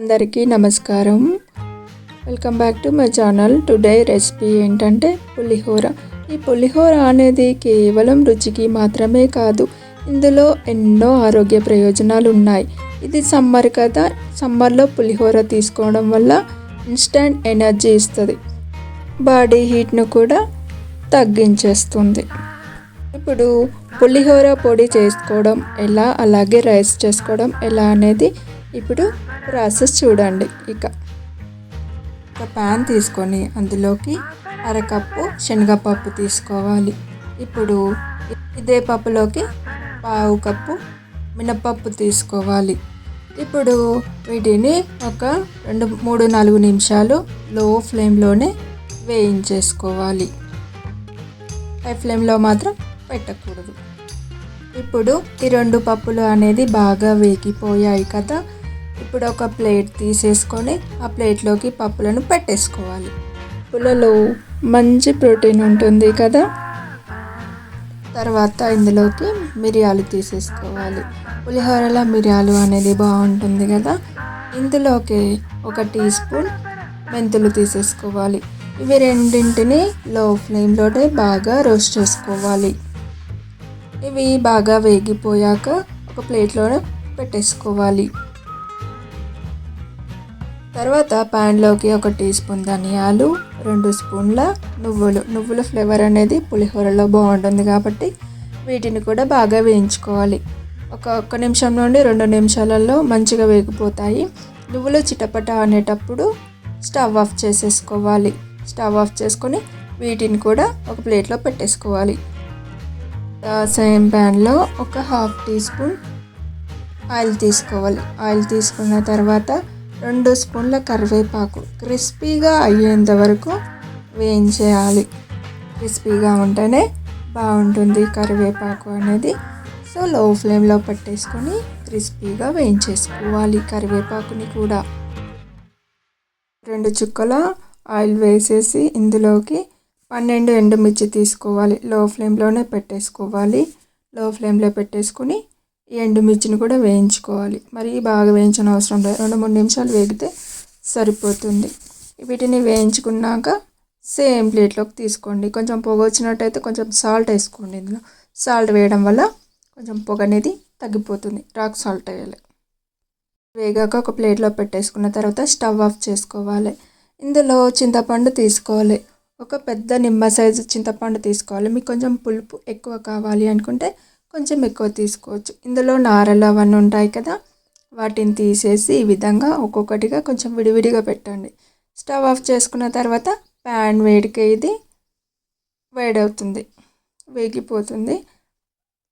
అందరికీ నమస్కారం. Welcome back to my channel. Today recipe ఏంటంటే పులిహోర. ఈ పులిహోర అనేది కేవలం రుచికి మాత్రమే కాదు, ఇందులో ఎన్నో ఆరోగ్య ప్రయోజనాలు ఉన్నాయి. ఇది సమ్మర్ కదా, సమ్మర్లో పులిహోర తీసుకోవడం వల్ల ఇన్స్టంట్ ఎనర్జీ ఇస్తుంది, బాడీ హీట్ను కూడా తగ్గించేస్తుంది. ఇప్పుడు పులిహోర పొడి చేసుకోవడం ఎలా, అలాగే రైస్ చేసుకోవడం ఎలా అనేది ఇప్పుడు ప్రాసెస్ చూడండి. ఒక ప్యాన్ తీసుకొని అందులోకి అరకప్పు శనగపప్పు తీసుకోవాలి. ఇప్పుడు ఇదే పప్పులోకి పావు కప్పు మినపప్పు తీసుకోవాలి. ఇప్పుడు వీటిని ఒక 2-3-4 నిమిషాలు లో ఫ్లేమ్లోనే వేయించేసుకోవాలి. హై ఫ్లేమ్లో మాత్రం పెట్టకూడదు. ఇప్పుడు ఈ 2 పప్పులు అనేది బాగా వేగిపోయాయి కదా, ఇప్పుడు ఒక ప్లేట్ తీసేసుకొని ఆ ప్లేట్లోకి పప్పులను పెట్టేసుకోవాలి. పప్పులలో మంచి ప్రోటీన్ ఉంటుంది కదా. తర్వాత ఇందులోకి మిరియాలు తీసేసుకోవాలి. పులిహోరలో మిరియాలు అనేది బాగుంటుంది కదా. ఇందులోకి 1 టీ స్పూన్ మెంతులు తీసేసుకోవాలి. ఇవి రెండింటిని లో ఫ్లేమ్లోనే బాగా రోస్ట్ చేసుకోవాలి. ఇవి బాగా వేగిపోయాక ఒక ప్లేట్లోనే పెట్టేసుకోవాలి. తర్వాత ప్యాన్లోకి 1 టీ స్పూన్ ధనియాలు, 2 స్పూన్ల నువ్వుల ఫ్లేవర్ అనేది పులిహోరలో బాగుంటుంది కాబట్టి వీటిని కూడా బాగా వేయించుకోవాలి. ఒక నిమిషం నుండి 2 నిమిషాలలో మంచిగా వేగిపోతాయి. నువ్వులు చిటపట అనేటప్పుడు స్టవ్ ఆఫ్ చేసేసుకోవాలి. స్టవ్ ఆఫ్ చేసుకొని వీటిని కూడా ఒక ప్లేట్లో పెట్టేసుకోవాలి. సేమ్ ప్యాన్లో ఒక 1/2 టీ స్పూన్ ఆయిల్ తీసుకోవాలి. ఆయిల్ తీసుకున్న తర్వాత 2 స్పూన్ల కరివేపాకు క్రిస్పీగా అయ్యేంత వరకు వేయించేయాలి. క్రిస్పీగా ఉంటేనే బాగుంటుంది కరివేపాకు అనేది. సో లో ఫ్లేమ్లో పెట్టేసుకొని క్రిస్పీగా వేయించేసుకోవాలి కరివేపాకుని కూడా. 2 చుక్కల ఆయిల్ వేసేసి ఇందులోకి 12 ఎండుమిర్చి తీసుకోవాలి. లో ఫ్లేమ్లోనే పెట్టేసుకోవాలి. లో ఫ్లేమ్లో పెట్టేసుకుని ఈ ఎండుమిర్చిని కూడా వేయించుకోవాలి. మరి బాగా వేయించిన అవసరం లేదు, 2-3 నిమిషాలు వేగితే సరిపోతుంది. వీటిని వేయించుకున్నాక సేమ్ ప్లేట్లోకి తీసుకోండి. కొంచెం పొగ వచ్చినట్టయితే కొంచెం సాల్ట్ వేసుకోండి. ఇందులో సాల్ట్ వేయడం వల్ల కొంచెం పొగ అనేది తగ్గిపోతుంది. రాక్ సాల్ట్ వేయాలి. వేగాక ఒక ప్లేట్లో పెట్టేసుకున్న తర్వాత స్టవ్ ఆఫ్ చేసుకోవాలి. ఇందులో చింతపండు తీసుకోవాలి. ఒక పెద్ద నిమ్మ సైజు చింతపండు తీసుకోవాలి. మీకు కొంచెం పులుపు ఎక్కువ కావాలి అనుకుంటే కొంచెం ఎక్కువ తీసుకోవచ్చు. ఇందులో నారలు అవన్నీ ఉంటాయి కదా, వాటిని తీసేసి ఈ విధంగా ఒక్కొక్కటిగా కొంచెం విడివిడిగా పెట్టండి. స్టవ్ ఆఫ్ చేసుకున్న తర్వాత ప్యాన్ వేడికి ఇది వేడవుతుంది, వేగిపోతుంది.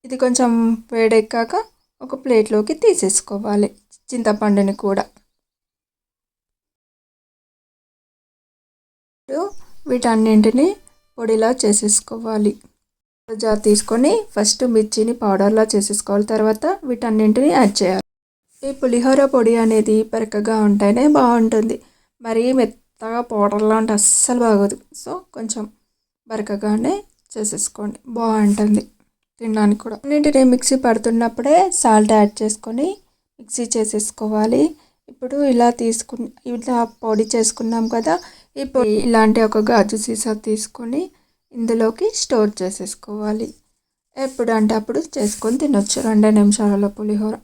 ఇది కొంచెం వేడెక్కాక ఒక ప్లేట్లోకి తీసేసుకోవాలి చింతపండుని కూడా. వీటన్నింటిని పొడిలా చేసేసుకోవాలి. జార్ తీసుకొని ఫస్ట్ మిర్చిని పౌడర్లా చేసేసుకోవాలి. తర్వాత వీటన్నింటిని యాడ్ చేయాలి. ఈ పులిహోర పొడి అనేది పెరకగా ఉంటేనే బాగుంటుంది. మరీ మెత్తగా పౌడర్లా ఉంటే అస్సలు బాగోదు. సో కొంచెం బరకగానే చేసేసుకోండి, బాగుంటుంది తినడానికి కూడా. అన్నింటినీ మిక్సీ పడుతున్నప్పుడే సాల్ట్ యాడ్ చేసుకొని మిక్సీ చేసేసుకోవాలి. ఇప్పుడు ఇలా పొడి చేసుకున్నాం కదా, ఇప్పుడు ఇలాంటి ఒక గాజు సీసా తీసుకొని ఇందులోకి స్టోర్ చేసేసుకోవాలి. ఎప్పుడు అంటే అప్పుడు చేసుకొని తినొచ్చు 2 నిమిషాలలో పులిహోర.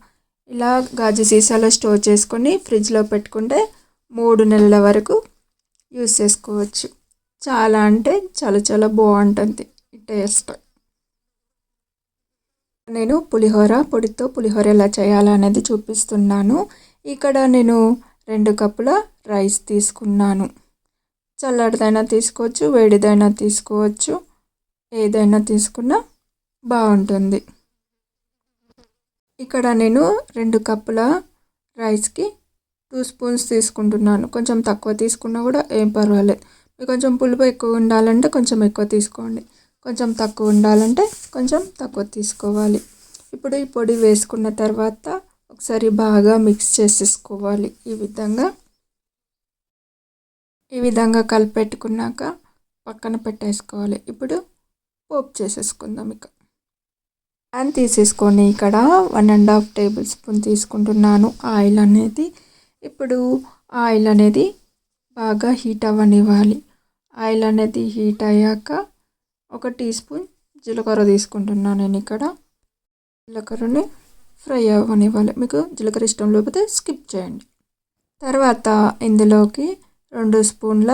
ఇలా గాజు సీసాలో స్టోర్ చేసుకొని ఫ్రిడ్జ్లో పెట్టుకుంటే 3 నెలల వరకు యూస్ చేసుకోవచ్చు. చాలా అంటే చాలా చాలా బాగుంటుంది టేస్ట్. నేను పులిహోర పొడితో పులిహోర ఎలా చేయాలనేది చూపిస్తున్నాను. ఇక్కడ నేను 2 కప్పుల రైస్ తీసుకున్నాను. చల్లటిదైనా తీసుకోవచ్చు, వేడిదైనా తీసుకోవచ్చు, ఏదైనా తీసుకున్నా బాగుంటుంది. ఇక్కడ నేను 2 కప్పుల రైస్కి 2 స్పూన్స్ తీసుకుంటున్నాను. కొంచెం తక్కువ తీసుకున్నా కూడా ఏం పర్వాలేదు. మీకు కొంచెం పులుపు ఎక్కువ ఉండాలంటే కొంచెం ఎక్కువ తీసుకోండి, కొంచెం తక్కువ ఉండాలంటే కొంచెం తక్కువ తీసుకోవాలి. ఇప్పుడు ఈ పొడి వేసుకున్న తర్వాత ఒకసారి బాగా మిక్స్ చేసేసుకోవాలి. ఈ విధంగా కలిపెట్టుకున్నాక పక్కన పెట్టేసుకోవాలి. ఇప్పుడు పోపు చేసేసుకుందాం. ప్యాన్ తీసేసుకొని ఇక్కడ 1.5 టేబుల్ స్పూన్ తీసుకుంటున్నాను ఆయిల్ అనేది. ఇప్పుడు ఆయిల్ అనేది బాగా హీట్ అవ్వనివ్వాలి. ఆయిల్ అనేది హీట్ అయ్యాక 1 టీ స్పూన్ జీలకర్ర తీసుకుంటున్నాను నేను ఇక్కడ. జీలకర్రని ఫ్రై అవ్వనివ్వాలి. మీకు జీలకర్ర ఇష్టం లేకపోతే స్కిప్ చేయండి. తర్వాత ఇందులోకి 2 స్పూన్ల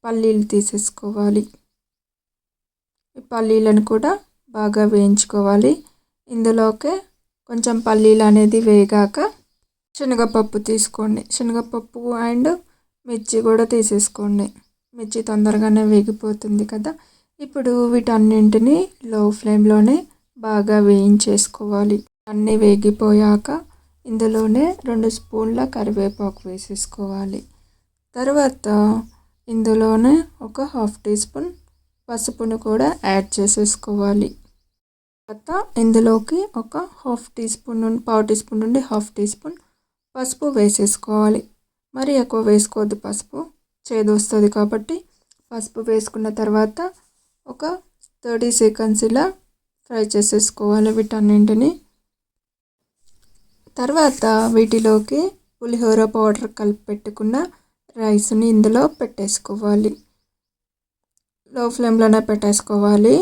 పల్లీలు తీసేసుకోవాలి. ఈ పల్లీలను కూడా బాగా వేయించుకోవాలి. ఇందులోకి కొంచెం పల్లీలు అనేది వేగాక శనగపప్పు తీసుకోండి. శనగపప్పు అండ్ మిర్చి కూడా తీసేసుకోండి. మిర్చి తొందరగానే వేగిపోతుంది కదా. ఇప్పుడు వీటన్నింటినీ లో ఫ్లేమ్లోనే బాగా వేయించేసుకోవాలి. అన్నీ వేగిపోయాక ఇందులోనే 2 స్పూన్ల కరివేపాకు వేసేసుకోవాలి. తర్వాత ఇందులోనే ఒక 1/2 టీ స్పూన్ పసుపును కూడా యాడ్ చేసేసుకోవాలి. తర్వాత ఇందులోకి ఒక 1/2 టీ స్పూన్ నుండి 1/2 టీ స్పూన్ నుండి 1/2 టీ స్పూన్ పసుపు వేసేసుకోవాలి. మరి ఎక్కువ వేసుకోవద్దు, పసుపు చేదు వస్తుంది కాబట్టి. పసుపు వేసుకున్న తర్వాత ఒక 30 సెకండ్స్ ఇలా ఫ్రై చేసేసుకోవాలి వీటన్నింటిని. తర్వాత వీటిలోకి పులిహోర పౌడర్ కలిపి పెట్టుకున్న రైస్ని ఇందులో పెట్టేసుకోవాలి. లో ఫ్లేమ్లోనే పెట్టేసుకోవాలి.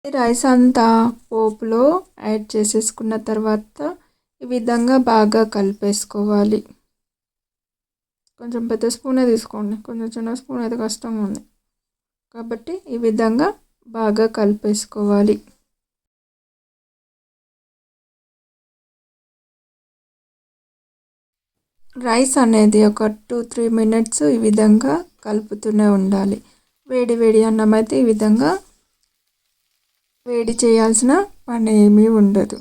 ఈ రైస్ అంతా పోపులో యాడ్ చేసేసుకున్న తర్వాత ఈ విధంగా బాగా కలిపేసుకోవాలి. కొంచెం పెద్ద స్పూనే తీసుకోండి, కొంచెం చిన్న స్పూన్ అయితే కష్టంగా ఉంది కాబట్టి ఈ విధంగా బాగా కలిపేసుకోవాలి. రైస్ అనేది ఒక 2-3 మినిట్స్ ఈ విధంగా కలుపుతూనే ఉండాలి. వేడి వేడి అన్నం అయితే ఈ విధంగా వేడి చేయాల్సిన పని ఏమీ ఉండదు.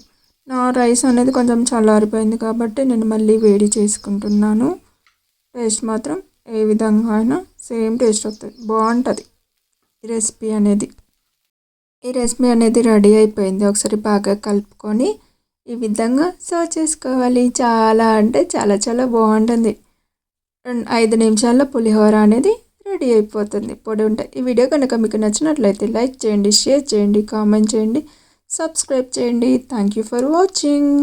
నా రైస్ అనేది కొంచెం చల్లారిపోయింది కాబట్టి నేను మళ్ళీ వేడి చేసుకుంటున్నాను. టేస్ట్ మాత్రం ఏ విధంగా అయినా సేమ్ టేస్ట్ వస్తుంది, బాగుంటుంది ఈ రెసిపీ అనేది. ఈ రెసిపీ అనేది రెడీ అయిపోయింది. ఒకసారి బాగా కలుపుకొని ఈ విధంగా సర్వ్ చేసుకోవాలి. చాలా అంటే చాలా చాలా బాగుంటుంది. 5 నిమిషాల్లో పులిహోర అనేది రెడీ అయిపోతుంది. పొడి ఉంటాయి. ఈ వీడియో కనుక మీకు నచ్చినట్లయితే లైక్ చేయండి, షేర్ చేయండి, కామెంట్ చేయండి, సబ్స్క్రైబ్ చేయండి. Thank you for watching.